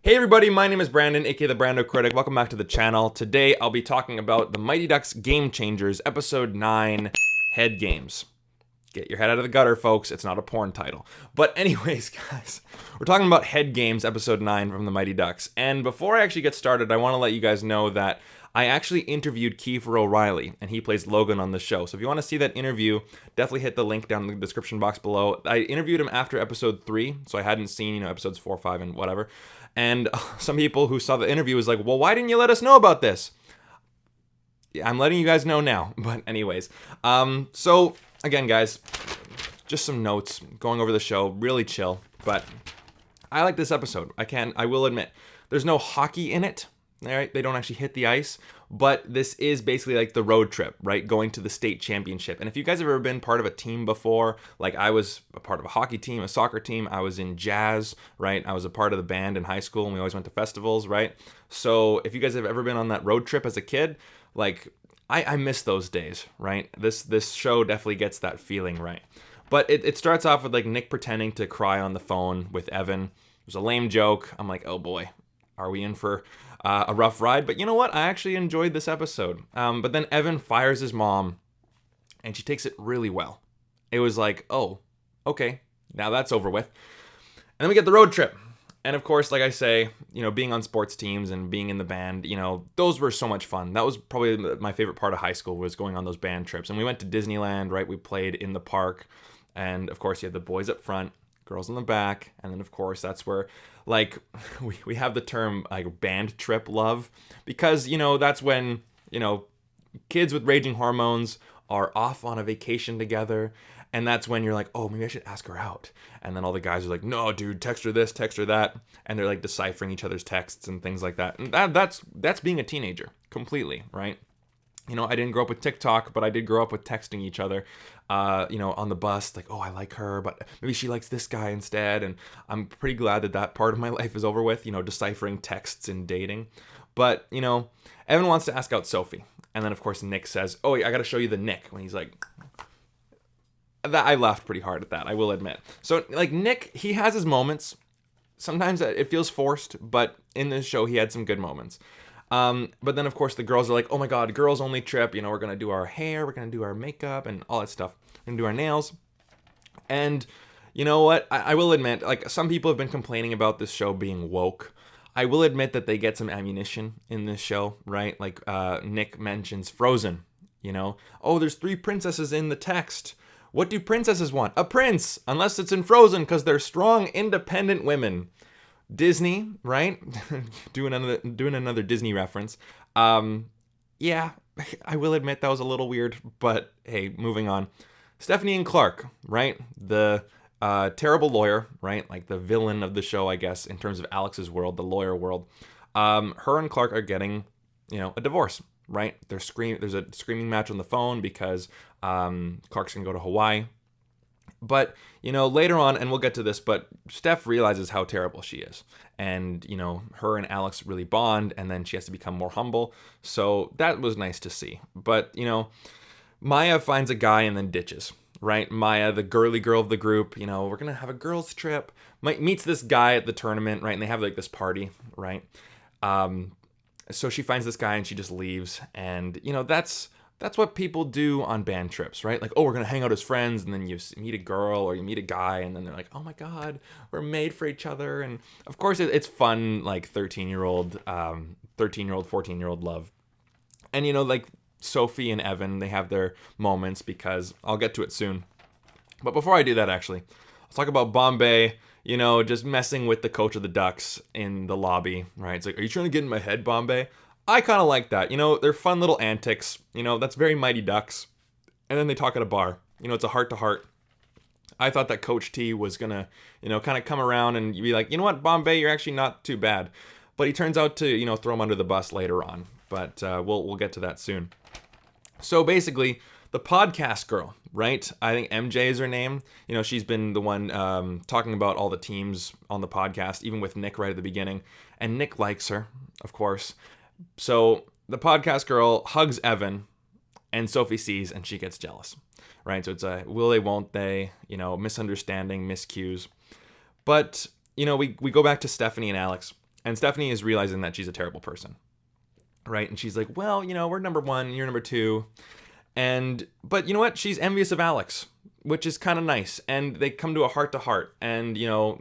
Hey everybody, my name is Brandon, aka the Brando Critic. Welcome back to the channel. Today I'll be talking about the Mighty Ducks Game Changers, Episode 9, Head Games. Get your head out of the gutter, folks. It's not a porn title. But anyways, guys, we're talking about Head Games, Episode 9 from the Mighty Ducks. And before I actually get started, I want to let you guys know that I actually interviewed Kiefer O'Reilly, and he plays Logan on the show. So if you want to see that interview, definitely hit the link down in the description box below. I interviewed him after Episode 3, so I hadn't seen, Episodes 4, 5, and whatever. And some people who saw the interview was like, well, why didn't you let us know about this? Yeah, I'm letting you guys know now. But anyways, so again, guys, just some notes going over the show, really chill. But I like this episode. I will admit, there's no hockey in it. All right, they don't actually hit the ice, but this is basically like the road trip, right? Going to the state championship. And if you guys have ever been part of a team before, like I was a part of a hockey team, a soccer team, I was in jazz, right? I was a part of the band in high school and we always went to festivals, right? So if you guys have ever been on that road trip as a kid, like I miss those days, right? This show definitely gets that feeling, right? But it starts off with like Nick pretending to cry on the phone with Evan. It was a lame joke. I'm like, oh boy, are we in for a rough ride? But you know what? I actually enjoyed this episode. But then Evan fires his mom, and she takes it really well. It was like, oh, okay, now that's over with. And then we get the road trip. And of course, like I say, being on sports teams and being in the band, those were so much fun. That was probably my favorite part of high school, was going on those band trips. And we went to Disneyland, right? We played in the park. And of course, you had the boys up front, girls in the back. And then of course, that's where like we have the term like band trip love, because that's when kids with raging hormones are off on a vacation together, and that's when you're like, oh, maybe I should ask her out. And then all the guys are like, no dude, text her this, text her that, and they're like deciphering each other's texts and things like that. And that's being a teenager completely, right? I didn't grow up with TikTok, but I did grow up with texting each other, on the bus, like, oh, I like her, but maybe she likes this guy instead. And I'm pretty glad that part of my life is over with, deciphering texts and dating. But, Evan wants to ask out Sophie. And then, of course, Nick says, oh, I got to show you the Nick. When he's like, that I laughed pretty hard at that, I will admit. So, like, Nick, he has his moments. Sometimes it feels forced, but in this show, he had some good moments. But then, of course, the girls are like, oh my god, girls only trip. We're going to do our hair, we're going to do our makeup and all that stuff. We're going to do our nails. And you know what? I will admit, like, some people have been complaining about this show being woke. I will admit that they get some ammunition in this show, right? Like, Nick mentions Frozen, Oh, there's 3 princesses in the text. What do princesses want? A prince, unless it's in Frozen, because they're strong, independent women. Disney, right? doing another Disney reference. Yeah, I will admit that was a little weird, but hey, moving on. Stephanie and Clark, right? The terrible lawyer, right? Like the villain of the show, I guess, in terms of Alex's world, the lawyer world. Her and Clark are getting, a divorce, right? There's a screaming match on the phone because Clark's gonna go to Hawaii. But, later on, and we'll get to this, but Steph realizes how terrible she is. And, her and Alex really bond, and then she has to become more humble. So that was nice to see. But, Maya finds a guy and then ditches, right? Maya, the girly girl of the group, we're going to have a girls' trip. Meets this guy at the tournament, right? And they have like this party, right? So she finds this guy and she just leaves. And, that's what people do on band trips, right? Like, oh, we're going to hang out as friends, and then you meet a girl or you meet a guy, and then they're like, oh my God, we're made for each other. And of course, it's fun, like 13-year-old, 14-year-old love. And, like Sophie and Evan, they have their moments, because I'll get to it soon. But before I do that, actually, let's talk about Bombay, just messing with the coach of the Ducks in the lobby, right? It's like, are you trying to get in my head, Bombay? I kind of like that. They're fun little antics. That's very Mighty Ducks. And then they talk at a bar. It's a heart-to-heart. I thought that Coach T was going to, kind of come around and be like, you know what, Bombay, you're actually not too bad. But he turns out to, throw him under the bus later on. But we'll get to that soon. So basically, the podcast girl, right? I think MJ is her name. She's been the one talking about all the teams on the podcast, even with Nick right at the beginning. And Nick likes her, of course. So the podcast girl hugs Evan, and Sophie sees, and she gets jealous, right? So it's a will they, won't they, misunderstanding, miscues. But, we go back to Stephanie and Alex, And Stephanie is realizing that she's a terrible person, right? And she's like, well, we're number one, you're number two. But you know what? She's envious of Alex, which is kind of nice. And they come to a heart-to-heart. And, of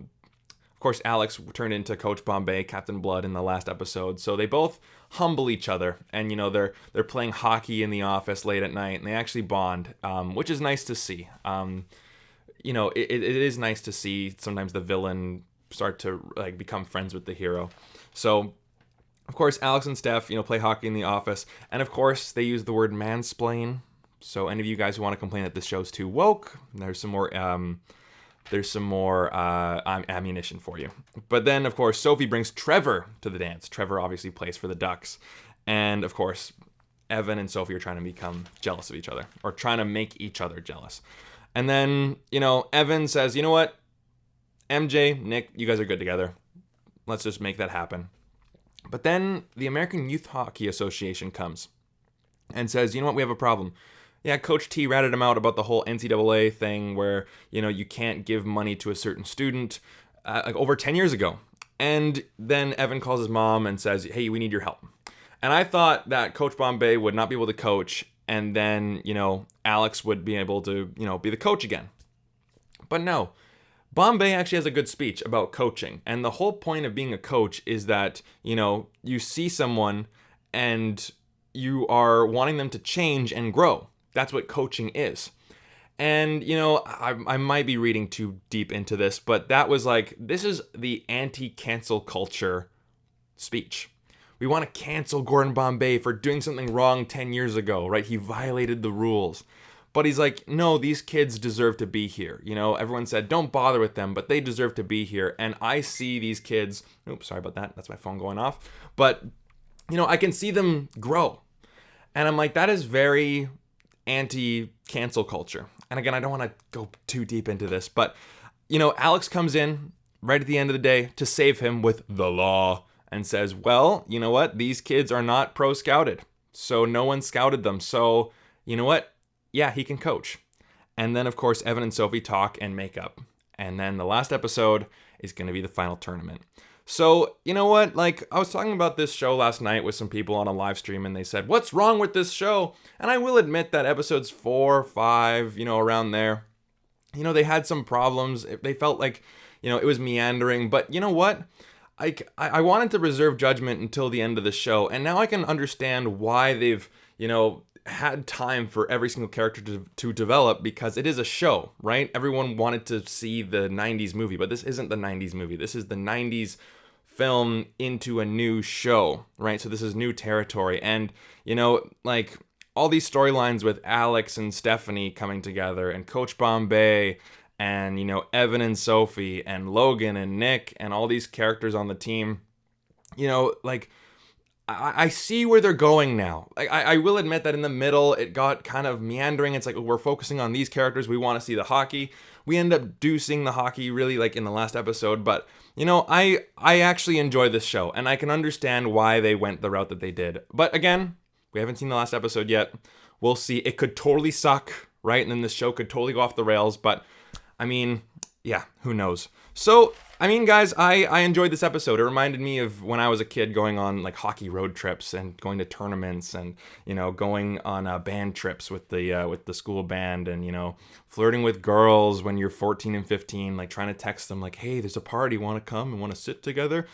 course, Alex turned into Coach Bombay, Captain Blood in the last episode. So they both humble each other. And, they're playing hockey in the office late at night. And they actually bond, which is nice to see. It is nice to see sometimes the villain start to become friends with the hero. So, of course, Alex and Steph, play hockey in the office. And of course, they use the word mansplain. So any of you guys who want to complain that this show's too woke, there's some more ammunition for you. But then, of course, Sophie brings Trevor to the dance. Trevor obviously plays for the Ducks. And of course, Evan and Sophie are trying to become jealous of each other, or trying to make each other jealous. And then, Evan says, you know what? MJ, Nick, you guys are good together. Let's just make that happen. But then the American Youth Hockey Association comes and says, you know what, we have a problem. Yeah, Coach T ratted him out about the whole NCAA thing where, you can't give money to a certain student over 10 years ago. And then Evan calls his mom and says, hey, we need your help. And I thought that Coach Bombay would not be able to coach, and then, Alex would be able to, be the coach again. But no. Bombay actually has a good speech about coaching. And the whole point of being a coach is that, you see someone and you are wanting them to change and grow. That's what coaching is. And, I might be reading too deep into this, but that was this is the anti-cancel culture speech. We want to cancel Gordon Bombay for doing something wrong 10 years ago, right? He violated the rules. But he's like, no, these kids deserve to be here. Everyone said, don't bother with them, but they deserve to be here. And I see these kids, oops, sorry about that. That's my phone going off. But, I can see them grow. And I'm like, that is very anti-cancel culture. And again, I don't want to go too deep into this, but, Alex comes in right at the end of the day to save him with the law and says, well, you know what? These kids are not pro-scouted. So no one scouted them. So, you know what? Yeah, he can coach. And then, of course, Evan and Sophie talk and make up. And then the last episode is going to be the final tournament. So, you know what? I was talking about this show last night with some people on a live stream, and they said, what's wrong with this show? And I will admit that episodes 4, 5, around there, they had some problems. They felt like, it was meandering. But you know what? I wanted to reserve judgment until the end of the show. And now I can understand why they've, had time for every single character to develop, because it is a show, right? Everyone wanted to see the 90s movie, but this isn't the 90s movie. This is the 90s film into a new show, right? So this is new territory. And, all these storylines with Alex and Stephanie coming together, and Coach Bombay, and, Evan and Sophie, and Logan and Nick, and all these characters on the team, I see where they're going now. I will admit that in the middle, it got kind of meandering. It's we're focusing on these characters. We want to see the hockey. We end up seeing the hockey really in the last episode. But, I actually enjoy this show. And I can understand why they went the route that they did. But again, we haven't seen the last episode yet. We'll see. It could totally suck, right? And then this show could totally go off the rails. But, yeah, who knows? So, guys, I enjoyed this episode. It reminded me of when I was a kid going on hockey road trips and going to tournaments and, going on band trips with the school band and, flirting with girls when you're 14 and 15, trying to text them hey, there's a party, want to come and want to sit together?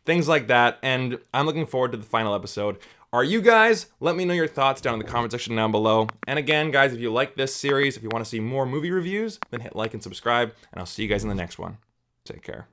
Things like that. And I'm looking forward to the final episode. Are you guys? Let me know your thoughts down in the comment section down below. And again, guys, if you like this series, if you want to see more movie reviews, then hit like and subscribe, and I'll see you guys in the next one. Take care.